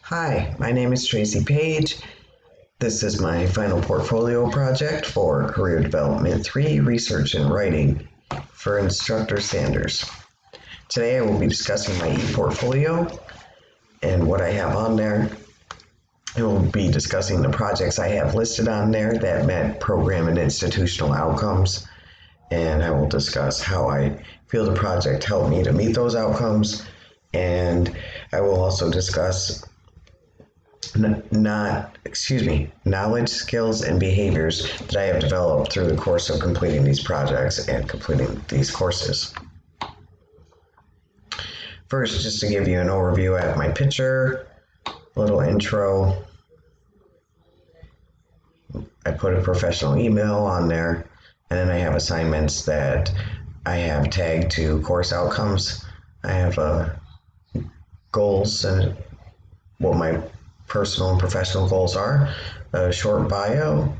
Hi, my name is Tracy Page. This is my final portfolio project for Career Development 3 Research and Writing for Instructor Standards. Today I will be discussing my e-portfolio and what I have on there. I will be discussing the projects I have listed on there that met program and institutional outcomes, and I will discuss how I feel the project helped me to meet those outcomes, and I will also discuss knowledge, skills, and behaviors that I have developed through the course of completing these projects and completing these courses. First, just to give you an overview, I have my picture, a little intro. I put a professional email on there, and then I have assignments that I have tagged to course outcomes. I have goals and what my personal and professional goals are, a short bio,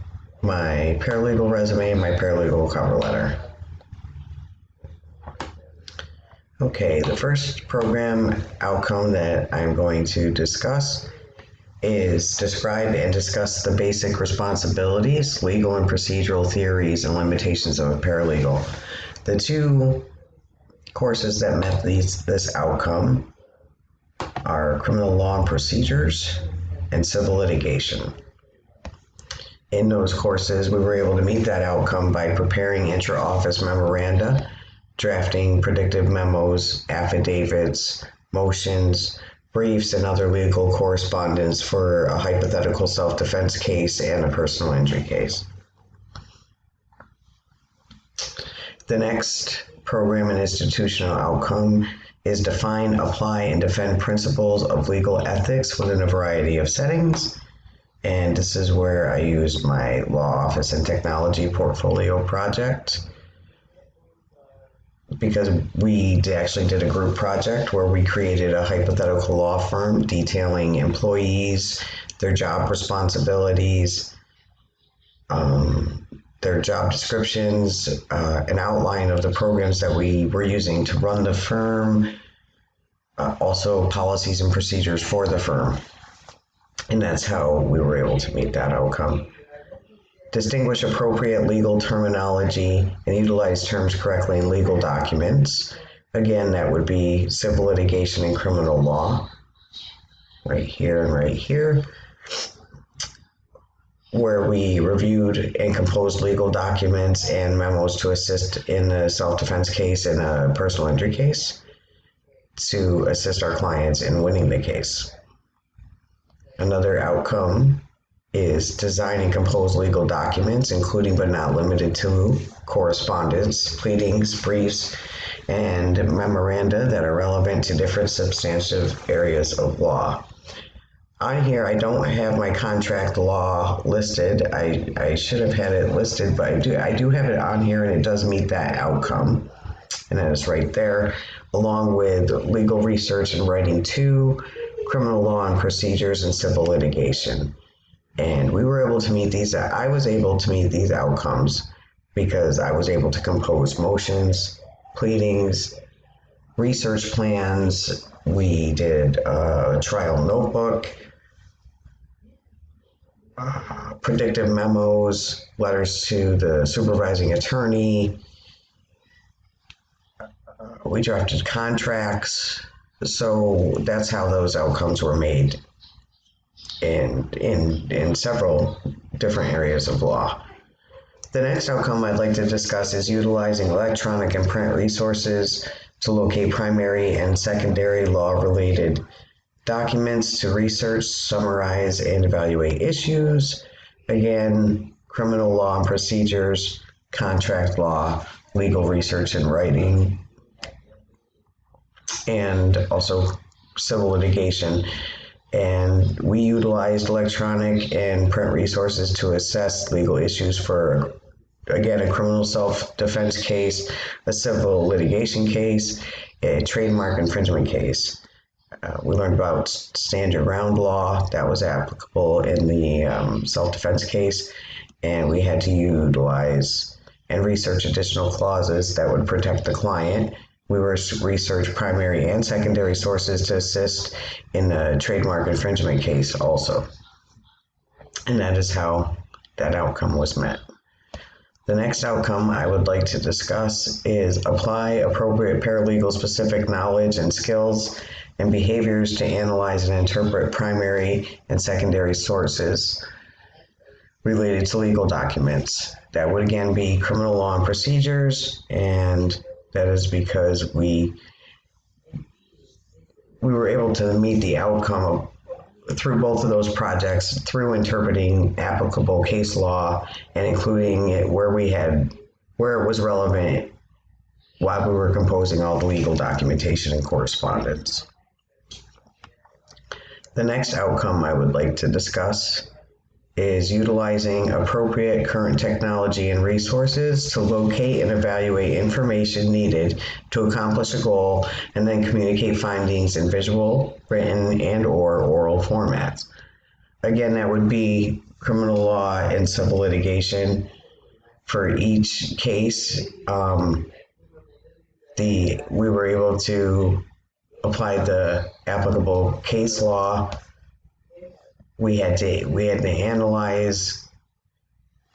my paralegal resume, and my paralegal cover letter. Okay, the first program outcome that I'm going to discuss is describe and discuss the basic responsibilities, legal and procedural theories, and limitations of a paralegal. The two courses that met this outcome are criminal law and procedures and civil litigation. In those courses, we were able to meet that outcome by preparing intra-office memoranda, drafting predictive memos, affidavits, motions, briefs, and other legal correspondence for a hypothetical self-defense case and a personal injury case. The next program and institutional outcome is define, apply, and defend principles of legal ethics within a variety of settings. And this is where I used my law office and technology portfolio project, because we actually did a group project where we created a hypothetical law firm detailing employees, their job responsibilities, their job descriptions, an outline of the programs that we were using to run the firm, also policies and procedures for the firm. And that's how we were able to meet that outcome. Distinguish appropriate legal terminology and utilize terms correctly in legal documents. Again, that would be civil litigation and criminal law, right here and right here, where we reviewed and composed legal documents and memos to assist in a self-defense case and a personal injury case to assist our clients in winning the case. Another outcome is design and compose legal documents, including but not limited to correspondence, pleadings, briefs, and memoranda that are relevant to different substantive areas of law. On here, I don't have my contract law listed. I should have had it listed, but I do have it on here, and it does meet that outcome. And that is right there, along with legal research and writing 2, criminal law and procedures, and civil litigation. And we were able to meet these. I was able to meet these outcomes because I was able to compose motions, pleadings, research plans. We did a trial notebook, predictive memos, letters to the supervising attorney. We drafted contracts. So that's how those outcomes were made in several different areas of law. The next outcome I'd like to discuss is utilizing electronic and print resources to locate primary and secondary law-related documents to research, summarize, and evaluate issues. Again, criminal law and procedures, contract law, legal research and writing, and also civil litigation. And we utilized electronic and print resources to assess legal issues for, again, a criminal self-defense case, a civil litigation case, a trademark infringement case. We learned about stand your ground law that was applicable in the self-defense case, and we had to utilize and research additional clauses that would protect the client We researched primary and secondary sources to assist in a trademark infringement case also. And that is how that outcome was met. The next outcome I would like to discuss is apply appropriate paralegal specific knowledge and skills and behaviors to analyze and interpret primary and secondary sources related to legal documents. That would again be criminal law and procedures, and that is because we were able to meet the outcome through both of those projects through interpreting applicable case law and including it where it was relevant while we were composing all the legal documentation and correspondence. The next outcome I would like to discuss is utilizing appropriate current technology and resources to locate and evaluate information needed to accomplish a goal and then communicate findings in visual, written, and/or oral formats. Again, that would be criminal law and civil litigation. For each case, we were able to apply the applicable case law. We had to analyze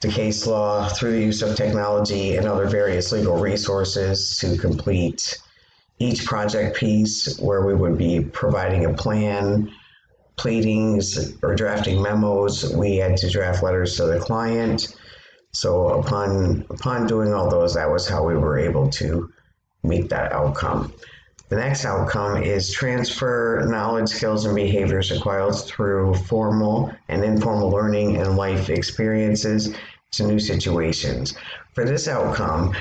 the case law through the use of technology and other various legal resources to complete each project piece, where we would be providing a plan, pleadings, or drafting memos. We had to draft letters to the client. So upon doing all those, that was how we were able to meet that outcome. The next outcome is transfer knowledge, skills, and behaviors acquired through formal and informal learning and life experiences to new situations. For this outcome,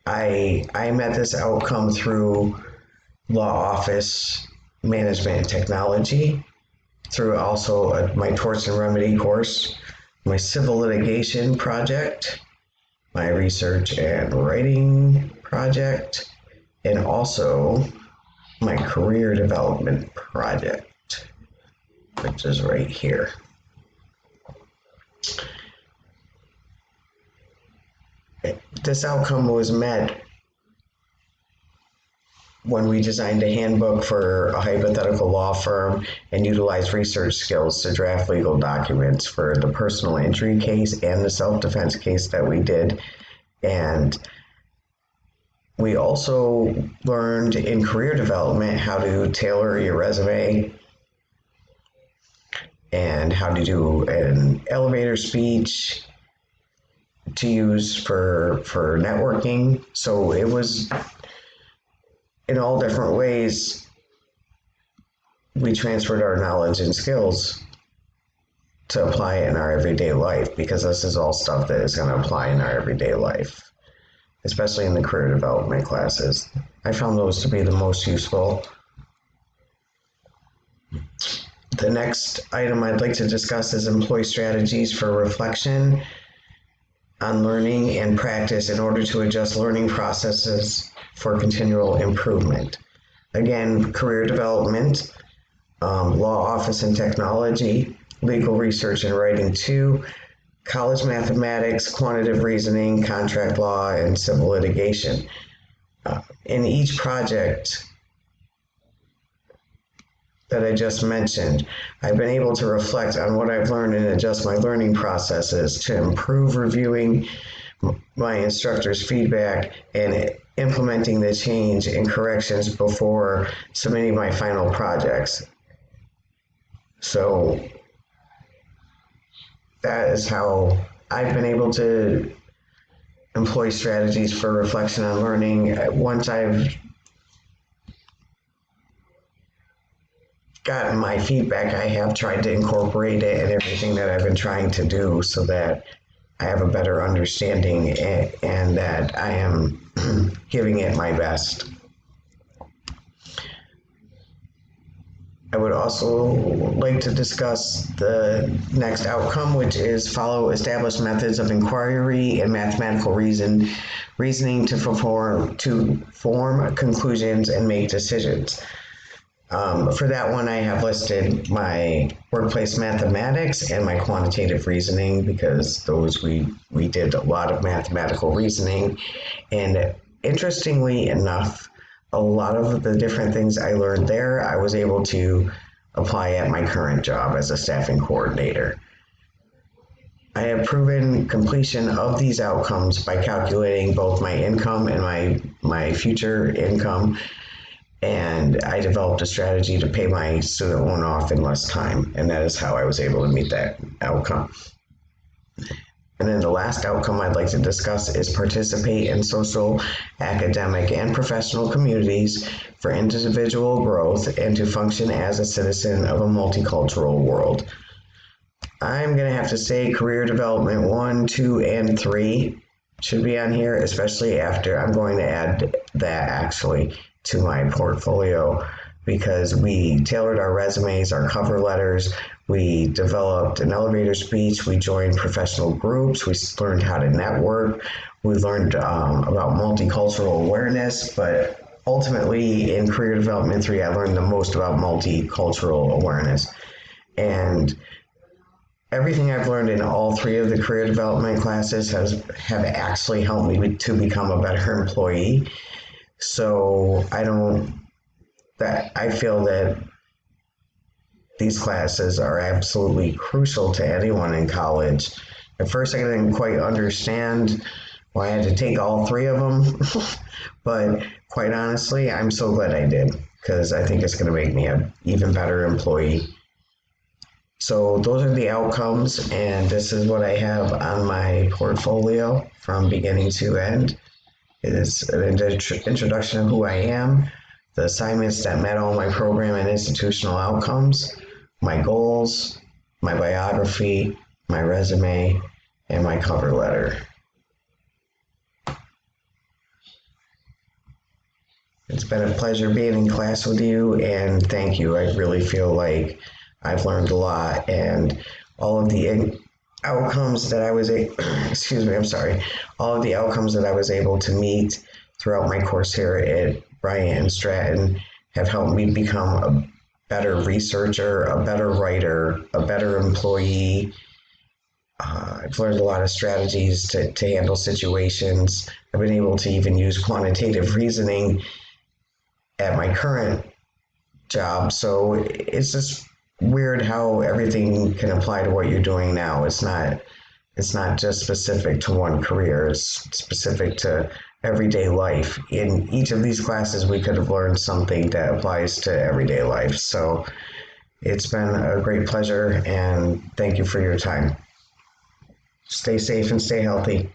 I met this outcome through law office management and technology, through also my torts and remedy course, my civil litigation project, my research and writing project, and also my career development project, which is right here. This outcome was met when we designed a handbook for a hypothetical law firm and utilized research skills to draft legal documents for the personal injury case and the self-defense case that we did. And we also learned in career development how to tailor your resume and how to do an elevator speech to use for networking. So it was in all different ways we transferred our knowledge and skills to apply it in our everyday life, because this is all stuff that is going to apply in our everyday life, especially in the career development classes. I found those to be the most useful. The next item I'd like to discuss is employ strategies for reflection on learning and practice in order to adjust learning processes for continual improvement. Again, career development, law office and technology, legal research and writing 2, college mathematics, quantitative reasoning, contract law, and civil litigation. In each project that I just mentioned, I've been able to reflect on what I've learned and adjust my learning processes to improve reviewing my instructor's feedback and implementing the change and corrections before submitting my final projects. So that is how I've been able to employ strategies for reflection on learning. Once I've gotten my feedback, I have tried to incorporate it in everything that I've been trying to do so that I have a better understanding and that I am giving it my best. I would also like to discuss the next outcome, which is follow established methods of inquiry and mathematical reasoning to form conclusions and make decisions. For that one, I have listed my workplace mathematics and my quantitative reasoning, because those we did a lot of mathematical reasoning. And interestingly enough, a lot of the different things I learned there, I was able to apply at my current job as a staffing coordinator. I have proven completion of these outcomes by calculating both my income and my future income, and I developed a strategy to pay my student loan off in less time, and that is how I was able to meet that outcome. And then the last outcome I'd like to discuss is participate in social, academic, and professional communities for individual growth and to function as a citizen of a multicultural world. I'm going to have to say career development 1, 2, and 3 should be on here, especially after I'm going to add that actually to my portfolio, because we tailored our resumes, our cover letters, we developed an elevator speech, we joined professional groups, we learned how to network, we learned about multicultural awareness, but ultimately in career development 3, I learned the most about multicultural awareness. And everything I've learned in all 3 of the career development classes have actually helped me to become a better employee. So I feel that these classes are absolutely crucial to anyone in college. At first, I didn't quite understand why I had to take all 3 of them, but quite honestly, I'm so glad I did, because I think it's going to make me an even better employee. So those are the outcomes, and this is what I have on my portfolio from beginning to end. It is an introduction of who I am, the assignments that met all my program and institutional outcomes, my goals, my biography, my resume, and my cover letter. It's been a pleasure being in class with you, and thank you. I really feel like I've learned a lot, and all of the outcomes that I was all of the outcomes that I was able to meet throughout my course here at Bryant and Stratton have helped me become a better researcher, a better writer, a better employee. I've learned a lot of strategies to handle situations. I've been able to even use quantitative reasoning at my current job. So it's just weird how everything can apply to what you're doing now. It's not just specific to one career. It's specific to everyday life. In each of these classes, we could have learned something that applies to everyday life. So it's been a great pleasure, and thank you for your time. Stay safe and stay healthy.